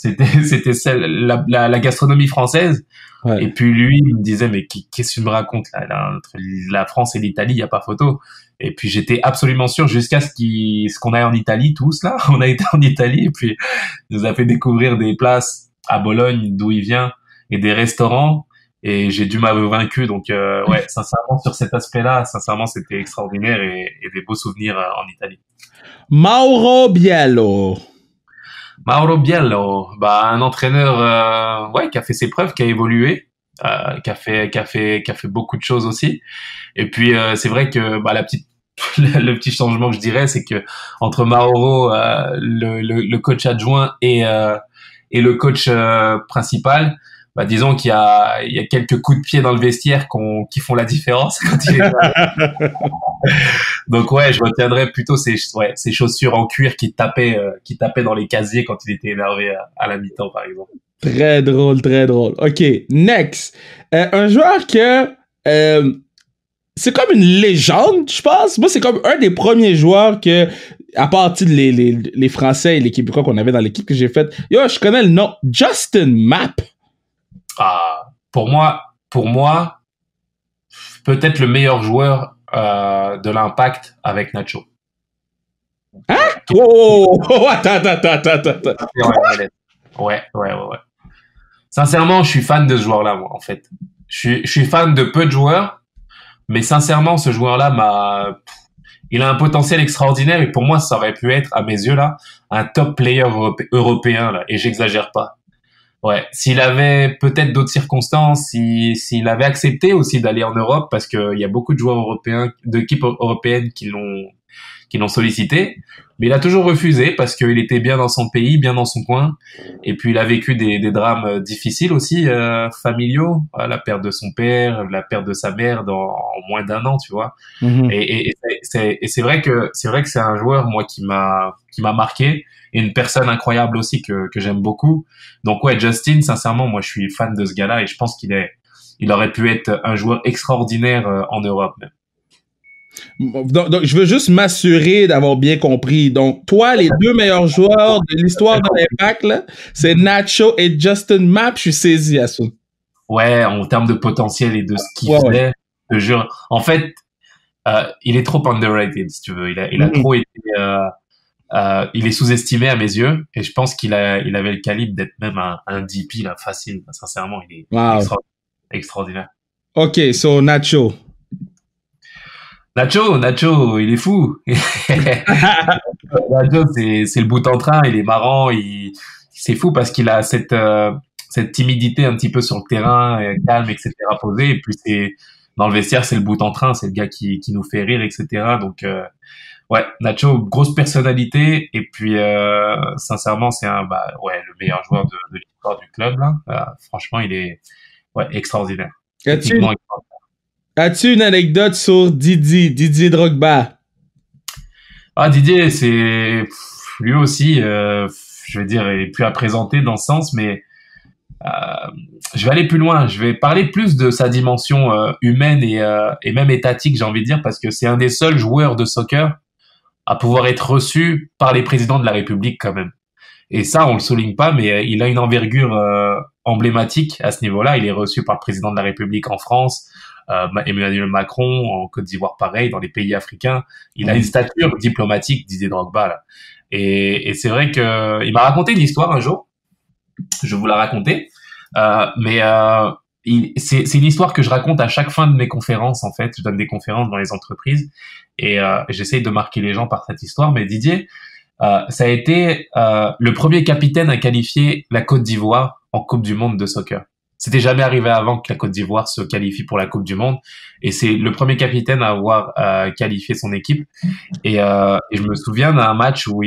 la gastronomie française. Ouais. Et puis lui, il me disait, mais qu'est-ce que tu me racontes là, entre la France et l'Italie, il y a pas photo. Et puis j'étais absolument sûr jusqu'à ce qu'on aille en Italie, tous là. On a été en Italie et puis il nous a fait découvrir des places à Bologne, d'où il vient, et des restaurants. Et j'ai dû m'avoir vaincu. Donc ouais, sincèrement, sur cet aspect-là, sincèrement, c'était extraordinaire et des beaux souvenirs en Italie. Mauro Biello. Mauro Biello, un entraîneur ouais qui a fait ses preuves, qui a évolué, qui a fait beaucoup de choses aussi. Et puis c'est vrai que le petit changement que je dirais, c'est que entre Mauro, le coach adjoint et le coach principal, disons qu'il y a quelques coups de pied dans le vestiaire qui font la différence quand il est Donc ouais, je retiendrai plutôt ces chaussures en cuir qui tapaient dans les casiers quand il était énervé à la mi-temps par exemple. Très drôle, très drôle. OK, next. Un joueur que c'est comme une légende, je pense. Moi, c'est comme un des premiers joueurs que, à partir les Français et les Québécois qu'on avait dans l'équipe que j'ai faite, je connais le nom. Justin Mapp. Pour moi, peut-être le meilleur joueur de l'Impact avec Nacho. Hein? Oh, attends. Ouais. Sincèrement, je suis fan de ce joueur-là, moi, en fait. Je suis fan de peu de joueurs, mais sincèrement, ce joueur-là il a un potentiel extraordinaire et pour moi, ça aurait pu être, à mes yeux, là, un top player européen, là, et j'exagère pas. Ouais, s'il avait peut-être d'autres circonstances, s'il avait accepté aussi d'aller en Europe, parce que il y a beaucoup de joueurs européens, d'équipes européennes qui l'ont sollicité, mais il a toujours refusé parce qu'il était bien dans son pays, bien dans son coin, et puis il a vécu des drames difficiles aussi, familiaux, la perte de son père, la perte de sa mère en moins d'un an, tu vois. Mm-hmm. Et c'est vrai que c'est un joueur moi qui m'a marqué et une personne incroyable aussi que j'aime beaucoup. Donc ouais, Justin, sincèrement, moi je suis fan de ce gars-là et je pense il aurait pu être un joueur extraordinaire en Europe même. Donc, je veux juste m'assurer d'avoir bien compris. Donc, toi, les deux meilleurs joueurs de l'histoire de l'Impact, là, c'est Nacho et Justin Mapp. Je suis saisi à ça. Ouais, en termes de potentiel et de ce qu'il faisait, je jure. En fait, il est trop underrated, si tu veux. Il a trop été... il est sous-estimé à mes yeux et je pense il avait le calibre d'être même un DP, là, facile. Sincèrement, il est extraordinaire. OK, so Nacho, il est fou. Nacho, c'est le bout en train, il est marrant, c'est fou parce qu'il a cette timidité un petit peu sur le terrain, calme, etc., posé. Et puis dans le vestiaire, c'est le bout en train, c'est le gars qui nous fait rire, etc. Donc ouais, Nacho, grosse personnalité. Et puis sincèrement, c'est le meilleur joueur de l'histoire du club là. Franchement, il est extraordinaire. As-tu une anecdote sur Didier Drogba? Didier, c'est lui aussi, je vais dire, il est plus à présenter dans ce sens, mais je vais aller plus loin. Je vais parler plus de sa dimension humaine et même étatique, j'ai envie de dire, parce que c'est un des seuls joueurs de soccer à pouvoir être reçu par les présidents de la République quand même. Et ça, on le souligne pas, mais il a une envergure emblématique à ce niveau-là. Il est reçu par le président de la République en France, Emmanuel Macron, en Côte d'Ivoire pareil, dans les pays africains. Il a une stature diplomatique, Didier Drogba, là. Et c'est vrai que il m'a raconté une histoire un jour. Je vais vous la raconter. C'est une histoire que je raconte à chaque fin de mes conférences, en fait. Je donne des conférences dans les entreprises et j'essaye de marquer les gens par cette histoire. Mais Didier, ça a été le premier capitaine à qualifier la Côte d'Ivoire en Coupe du Monde de soccer. C'était jamais arrivé avant que la Côte d'Ivoire se qualifie pour la Coupe du Monde. Et c'est le premier capitaine à avoir qualifié son équipe. Et je me souviens d'un match où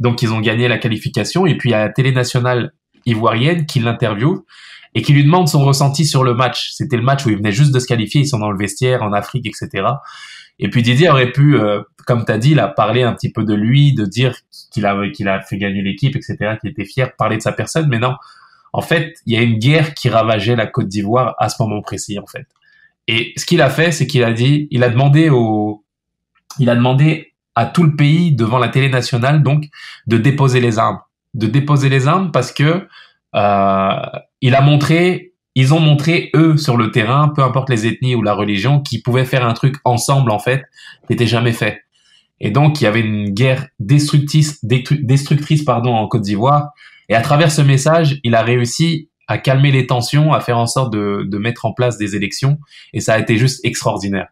donc ils ont gagné la qualification et puis il y a la télé nationale ivoirienne qui l'interviewe et qui lui demande son ressenti sur le match. C'était le match où ils venaient juste de se qualifier, ils sont dans le vestiaire en Afrique, etc. Et puis Didier aurait pu, comme tu as dit, là, parler un petit peu de lui, de dire qu'il a fait gagner l'équipe, etc., qu'il était fier, parler de sa personne, mais non. En fait, il y a une guerre qui ravageait la Côte d'Ivoire à ce moment précis, en fait. Et ce qu'il a fait, c'est qu'il a demandé à tout le pays, devant la télé nationale, donc, de déposer les armes. De déposer les armes parce que, ils ont montré, eux, sur le terrain, peu importe les ethnies ou la religion, qu'ils pouvaient faire un truc ensemble, en fait, qui n'était jamais fait. Et donc, il y avait une guerre destructrice, en Côte d'Ivoire. Et à travers ce message, il a réussi à calmer les tensions, à faire en sorte de mettre en place des élections. Et ça a été juste extraordinaire.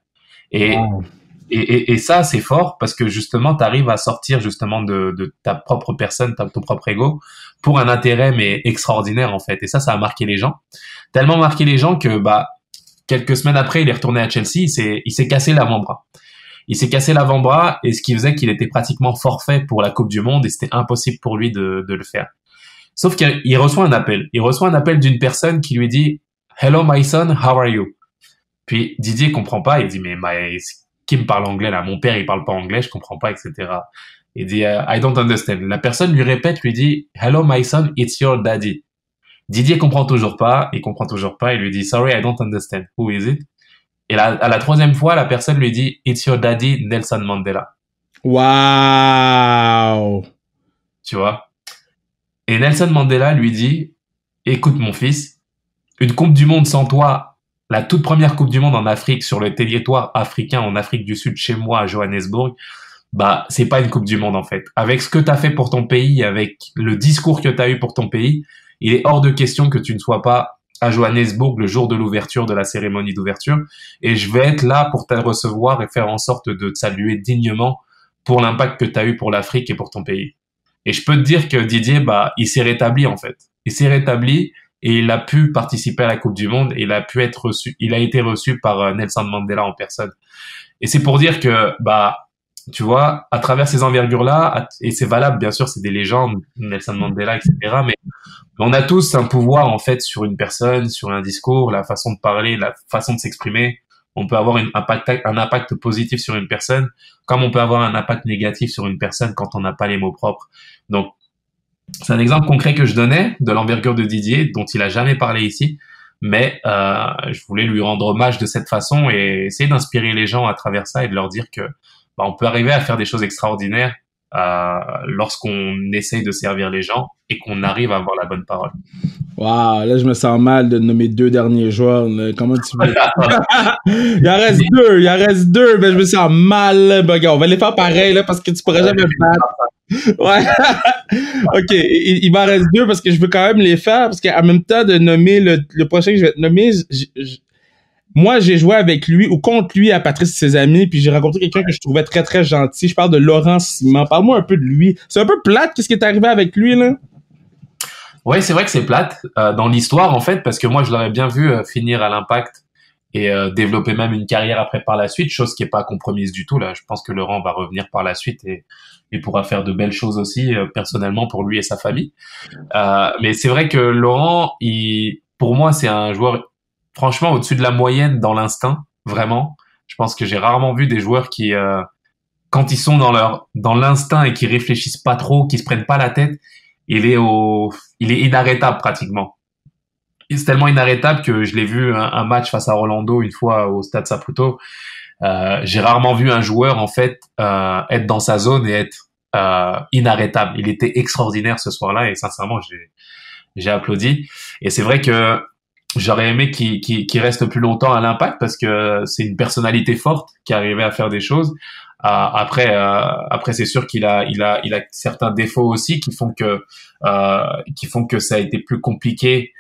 Et ça, c'est fort parce que justement, tu arrives à sortir justement de ta propre personne, ton propre ego, pour un intérêt mais extraordinaire en fait. Et ça a marqué les gens, tellement marqué les gens que quelques semaines après, il est retourné à Chelsea, il s'est cassé l'avant-bras. Il s'est cassé l'avant-bras et ce qui faisait qu'il était pratiquement forfait pour la Coupe du Monde et c'était impossible pour lui de le faire. Sauf qu'il reçoit un appel. Il reçoit un appel d'une personne qui lui dit « Hello my son, how are you ?» Puis Didier comprend pas, il dit « Mais qui me parle anglais là? Mon père il parle pas anglais, je comprends pas, etc. » Il dit I don't understand. La personne lui dit Hello my son, it's your daddy. Didier comprend toujours pas, il lui dit Sorry, I don't understand. Who is it? Et à la troisième fois, la personne lui dit It's your daddy, Nelson Mandela. Wow. Tu vois? Et Nelson Mandela lui dit Écoute mon fils, une Coupe du Monde sans toi, la toute première Coupe du Monde en Afrique, sur le territoire africain en Afrique du Sud, chez moi à Johannesburg, c'est pas une Coupe du Monde en fait. Avec ce que t'as fait pour ton pays, avec le discours que t'as eu pour ton pays, il est hors de question que tu ne sois pas à Johannesburg le jour de l'ouverture de la cérémonie d'ouverture. Et je vais être là pour te recevoir et faire en sorte de te saluer dignement pour l'impact que t'as eu pour l'Afrique et pour ton pays. Et je peux te dire que Didier, il s'est rétabli en fait. Il s'est rétabli et il a pu participer à la Coupe du Monde et il a été reçu par Nelson Mandela en personne. Et c'est pour dire que, tu vois, à travers ces envergures-là, et c'est valable, bien sûr, c'est des légendes, Nelson Mandela, etc., mais on a tous un pouvoir, en fait, sur une personne, sur un discours, la façon de parler, la façon de s'exprimer. On peut avoir un impact positif sur une personne, comme on peut avoir un impact négatif sur une personne quand on n'a pas les mots propres. Donc, c'est un exemple concret que je donnais de l'envergure de Didier, dont il a jamais parlé ici, mais je voulais lui rendre hommage de cette façon et essayer d'inspirer les gens à travers ça et de leur dire que on peut arriver à faire des choses extraordinaires lorsqu'on essaye de servir les gens et qu'on arrive à avoir la bonne parole. Wow, là je me sens mal de nommer 2 derniers joueurs. Là. Comment tu veux? il en reste deux, mais je me sens mal. Regarde, on va les faire pareil là parce que tu pourrais jamais me battre. Ouais. OK, il m'en reste 2 parce que je veux quand même les faire parce qu'en même temps de nommer le prochain que je vais te nommer, moi, j'ai joué avec lui ou contre lui à Patrice et ses amis, puis j'ai rencontré quelqu'un que je trouvais très, très gentil. Je parle de Laurent Simon. Parle-moi un peu de lui. C'est un peu plate, qu'est-ce qui est arrivé avec lui, là? Ouais, c'est vrai que c'est plate dans l'histoire, en fait, parce que moi, je l'aurais bien vu finir à l'Impact et développer même une carrière après par la suite, chose qui est pas compromise du tout, là. Je pense que Laurent va revenir par la suite et pourra faire de belles choses aussi, personnellement, pour lui et sa famille. Mais c'est vrai que Laurent, pour moi, c'est un joueur franchement au-dessus de la moyenne dans l'instinct, vraiment. Je pense que j'ai rarement vu des joueurs qui, quand ils sont dans l'instinct et qui réfléchissent pas trop, qui se prennent pas la tête, il est inarrêtable pratiquement. C'est tellement inarrêtable que je l'ai vu un match face à Orlando une fois au Stade Saputo. J'ai rarement vu un joueur en fait être dans sa zone et être inarrêtable. Il était extraordinaire ce soir-là et sincèrement j'ai applaudi. Et c'est vrai que j'aurais aimé qu'il reste plus longtemps à l'Impact parce que c'est une personnalité forte qui arrivait à faire des choses. Après c'est sûr qu'il a certains défauts aussi qui font que ça a été plus compliqué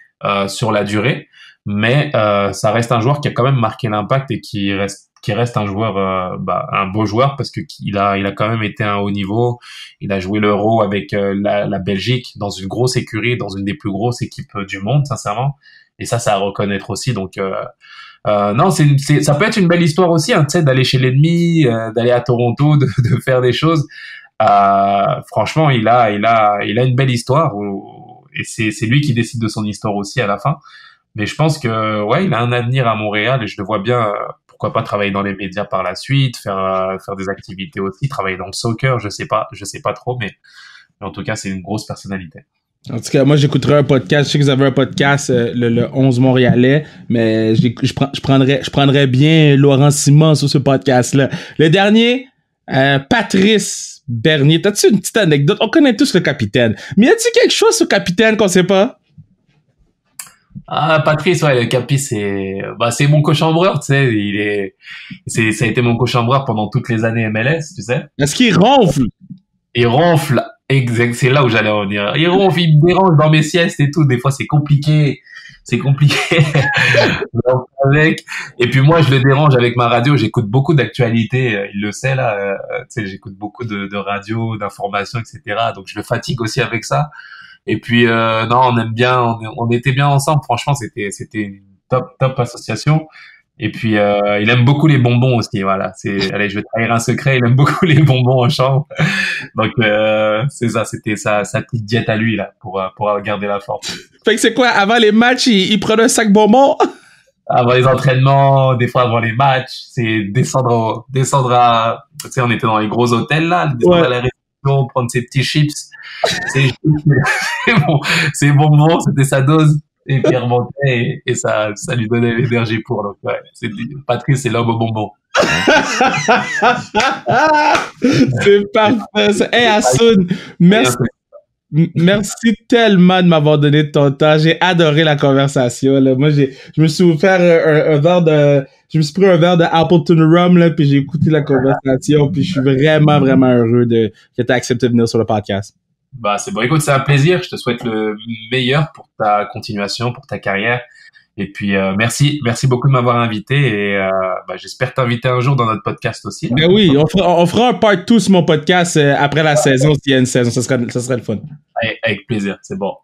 sur la durée. Mais ça reste un joueur qui a quand même marqué l'Impact et qui reste un joueur, un beau joueur parce que il a quand même été à un haut niveau. Il a joué l'Euro avec la Belgique dans une grosse écurie, dans une des plus grosses équipes du monde, sincèrement. Et ça à reconnaître aussi. Donc, non, ça peut être une belle histoire aussi, hein, tu sais, d'aller chez l'ennemi, d'aller à Toronto, de faire des choses. Franchement, il a une belle histoire et c'est lui qui décide de son histoire aussi à la fin. Mais je pense que ouais, il a un avenir à Montréal et je le vois bien. Pourquoi pas travailler dans les médias par la suite, faire des activités aussi, travailler dans le soccer, je sais pas trop, mais en tout cas, c'est une grosse personnalité. En tout cas, moi, j'écouterai un podcast. Je sais que vous avez un podcast, le 11 Montréalais, mais je prendrais bien Laurent Simon sur ce podcast-là. Le dernier, Patrice Bernier. T'as-tu une petite anecdote? On connaît tous le capitaine. Mais y a-t-il quelque chose sur le capitaine qu'on sait pas? Ah, Patrice, ouais, le Capi, c'est mon cochambreur, tu sais, ça a été mon cochambreur pendant toutes les années MLS, tu sais. Est-ce qu'il ronfle? Il ronfle, exact, c'est là où j'allais en venir. Il ronfle, il me dérange dans mes siestes et tout, des fois c'est compliqué. Avec. Et puis moi, je le dérange avec ma radio, j'écoute beaucoup d'actualités, il le sait là, tu sais, j'écoute beaucoup de radio, d'informations, etc. Donc je le fatigue aussi avec ça. Et puis non, on aime bien, on était bien ensemble. Franchement, c'était une top association. Et puis il aime beaucoup les bonbons aussi. Voilà, allez, je vais trahir un secret. Il aime beaucoup les bonbons en chambre. Donc c'est ça, c'était sa petite diète à lui là pour garder la forme. Fait que c'est quoi, avant les matchs, il prenait un sac bonbons? Avant les entraînements, des fois avant les matchs, c'est descendre à, tu sais, on était dans les gros hôtels là, descendre à la réception, prendre ses petits chips. C'est bonbon, c'était sa dose. Et puis il remontait et ça lui donnait l'énergie pour. Donc ouais, Patrice, c'est l'homme au bonbon. C'est parfait ça. Hey Hassoun, merci tellement de m'avoir donné ton temps. J'ai adoré la conversation. Là. Moi, je me suis offert je me suis pris un verre de Appleton Rum là, puis j'ai écouté la conversation, puis je suis vraiment heureux que tu aies accepté de venir sur le podcast. Bah c'est bon. Écoute, c'est un plaisir. Je te souhaite le meilleur pour ta continuation, pour ta carrière. Et puis merci beaucoup de m'avoir invité et j'espère t'inviter un jour dans notre podcast aussi. Ben oui, on fera un part 2 sur mon podcast après la saison, s'il y a une saison, ça serait le fun. Avec plaisir, c'est bon.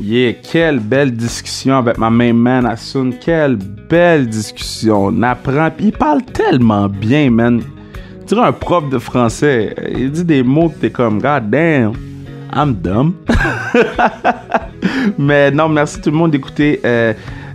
Yeah, quelle belle discussion avec ma main man Hassoun, quelle belle discussion. On apprend, pis il parle tellement bien, man. Tu dirais un prof de français, il dit des mots que t'es comme God damn. I'm dumb. Mais non, merci tout le monde d'écouter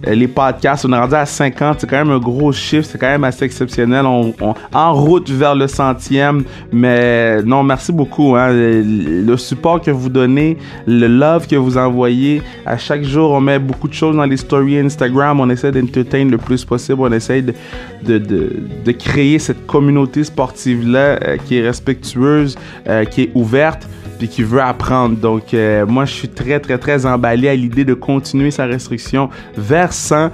les podcasts. On est rendu à 50. C'est quand même un gros chiffre. C'est quand même assez exceptionnel. On en route vers le 100e. Mais non, merci beaucoup. Hein. Le support que vous donnez, le love que vous envoyez. À chaque jour, on met beaucoup de choses dans les stories Instagram. On essaie d'entertain le plus possible. On essaie de créer cette communauté sportive-là qui est respectueuse, qui est ouverte, puis qui veut apprendre. Donc, moi, je suis très emballé à l'idée de continuer sa restriction vers 100.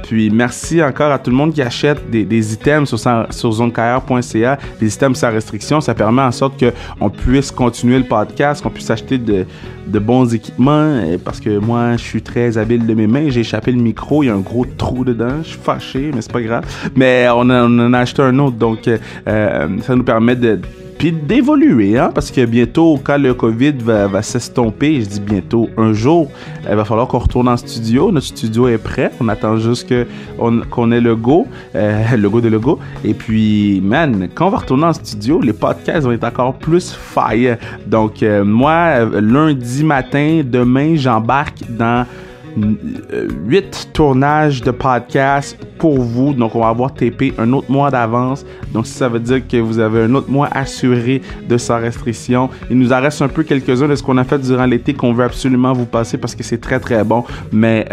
Puis, merci encore à tout le monde qui achète des items sur zonecarrière.ca, des items sans restriction. Ça permet en sorte qu'on puisse continuer le podcast, qu'on puisse acheter de bons équipements, parce que moi, je suis très habile de mes mains. J'ai échappé le micro, il y a un gros trou dedans. Je suis fâché, mais c'est pas grave. Mais on en a acheté un autre, donc ça nous permet puis d'évoluer, hein, parce que bientôt, quand le COVID va s'estomper, je dis bientôt, un jour, il va falloir qu'on retourne en studio. Notre studio est prêt. On attend juste qu'on ait le go de logo. Et puis, man, quand on va retourner en studio, les podcasts vont être encore plus fire. Donc, moi, lundi matin, demain, j'embarque dans 8 tournages de podcasts pour vous. Donc, on va avoir TP un autre mois d'avance. Donc, ça veut dire que vous avez un autre mois assuré de sans restriction. Il nous en reste un peu quelques-uns de ce qu'on a fait durant l'été qu'on veut absolument vous passer parce que c'est très bon. Mais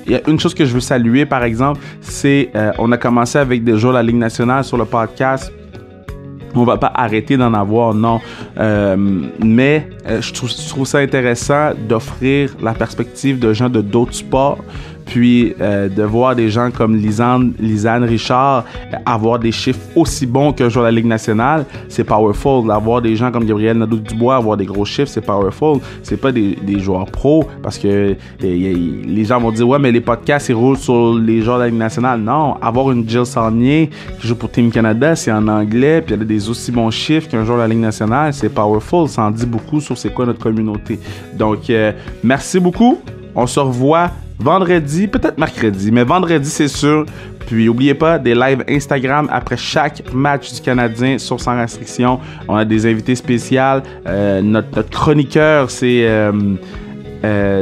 il y a une chose que je veux saluer, par exemple, c'est on a commencé avec des jours de la Ligue nationale sur le podcast. On va pas arrêter d'en avoir, non. Mais je trouve ça intéressant d'offrir la perspective de gens de d'autres sports. Puis de voir des gens comme Lisanne Richard avoir des chiffres aussi bons qu'un joueur de la Ligue nationale, c'est powerful. D'avoir des gens comme Gabriel Nadeau-Dubois avoir des gros chiffres, c'est powerful. C'est pas des joueurs pros, parce que les gens vont dire ouais, mais les podcasts ils roulent sur les joueurs de la Ligue nationale. Non, avoir une Jill Saunier qui joue pour Team Canada, c'est en anglais, puis elle a des aussi bons chiffres qu'un joueur de la Ligue nationale, c'est powerful. Ça en dit beaucoup sur c'est quoi notre communauté. Donc merci beaucoup. On se revoit vendredi, peut-être mercredi, mais vendredi c'est sûr Puis, n'oubliez pas, des lives Instagram après chaque match du Canadien sur Sans Restriction. On a des invités spéciaux. Notre chroniqueur, c'est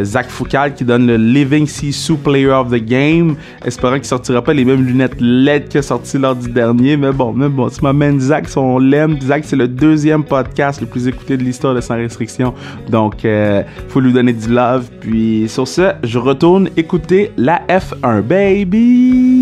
Zach Foucault qui donne le Living Sisu Player of the Game. Espérant qu'il sortira pas les mêmes lunettes LED qu'il a sorti lors du dernier. Mais bon, tu m'amènes Zach, on l'aime. Zach, c'est le 2e podcast le plus écouté de l'histoire de Sans Restriction. Donc, faut lui donner du love. Puis, sur ce, je retourne écouter la F1, baby!